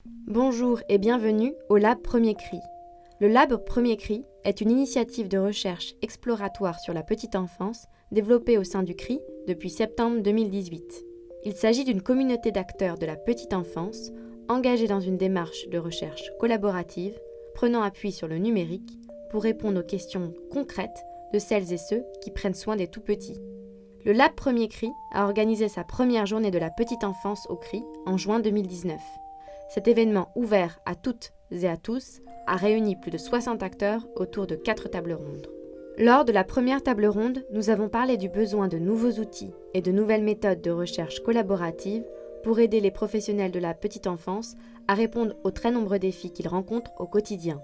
Bonjour et bienvenue au Lab Premier Cri. Le Lab Premier Cri est une initiative de recherche exploratoire sur la petite enfance développée au sein du CRI depuis septembre 2018. Il s'agit d'une communauté d'acteurs de la petite enfance engagés dans une démarche de recherche collaborative prenant appui sur le numérique pour répondre aux questions concrètes de celles et ceux qui prennent soin des tout-petits. Le Lab Premier Cri a organisé sa première journée de la petite enfance au CRI en juin 2019. Cet événement ouvert à toutes et à tous a réuni plus de 60 acteurs autour de 4 tables rondes. Lors de la première table ronde, nous avons parlé du besoin de nouveaux outils et de nouvelles méthodes de recherche collaborative pour aider les professionnels de la petite enfance à répondre aux très nombreux défis qu'ils rencontrent au quotidien.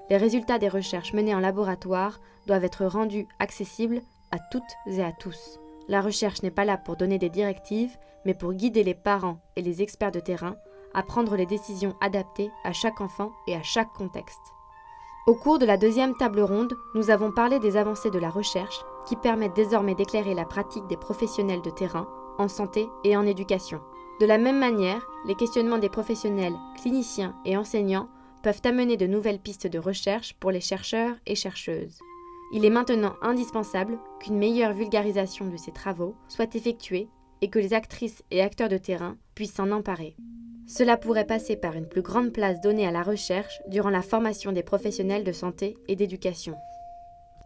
Les résultats des recherches menées en laboratoire doivent être rendus accessibles à toutes et à tous. La recherche n'est pas là pour donner des directives, mais pour guider les parents et les experts de terrain à prendre les décisions adaptées à chaque enfant et à chaque contexte. Au cours de la deuxième table ronde, nous avons parlé des avancées de la recherche qui permettent désormais d'éclairer la pratique des professionnels de terrain en santé et en éducation. De la même manière, les questionnements des professionnels, cliniciens et enseignants peuvent amener de nouvelles pistes de recherche pour les chercheurs et chercheuses. Il est maintenant indispensable qu'une meilleure vulgarisation de ces travaux soit effectuée et que les actrices et acteurs de terrain puissent s'en emparer. Cela pourrait passer par une plus grande place donnée à la recherche durant la formation des professionnels de santé et d'éducation.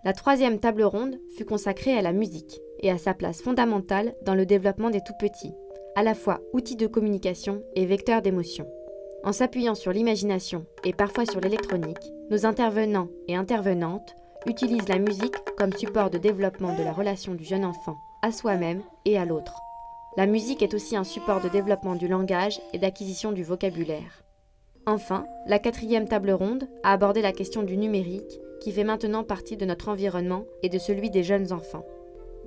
La troisième table ronde fut consacrée à la musique et à sa place fondamentale dans le développement des tout-petits, à la fois outil de communication et vecteur d'émotion. En s'appuyant sur l'imagination et parfois sur l'électronique, nos intervenants et intervenantes utilisent la musique comme support de développement de la relation du jeune enfant à soi-même et à l'autre. La musique est aussi un support de développement du langage et d'acquisition du vocabulaire. Enfin, la quatrième table ronde a abordé la question du numérique qui fait maintenant partie de notre environnement et de celui des jeunes enfants.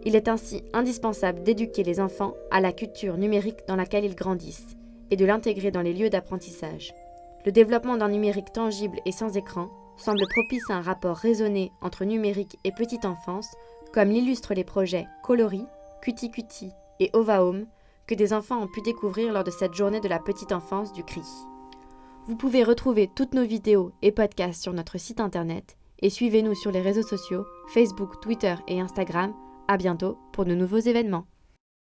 Il est ainsi indispensable d'éduquer les enfants à la culture numérique dans laquelle ils grandissent et de l'intégrer dans les lieux d'apprentissage. Le développement d'un numérique tangible et sans écran semble propice à un rapport raisonné entre numérique et petite enfance, comme l'illustrent les projets Coloris, Cutie Cutie et Ova Home que des enfants ont pu découvrir lors de cette journée de la petite enfance du CRI. Vous pouvez retrouver toutes nos vidéos et podcasts sur notre site internet et suivez-nous sur les réseaux sociaux, Facebook, Twitter et Instagram. À bientôt pour de nouveaux événements.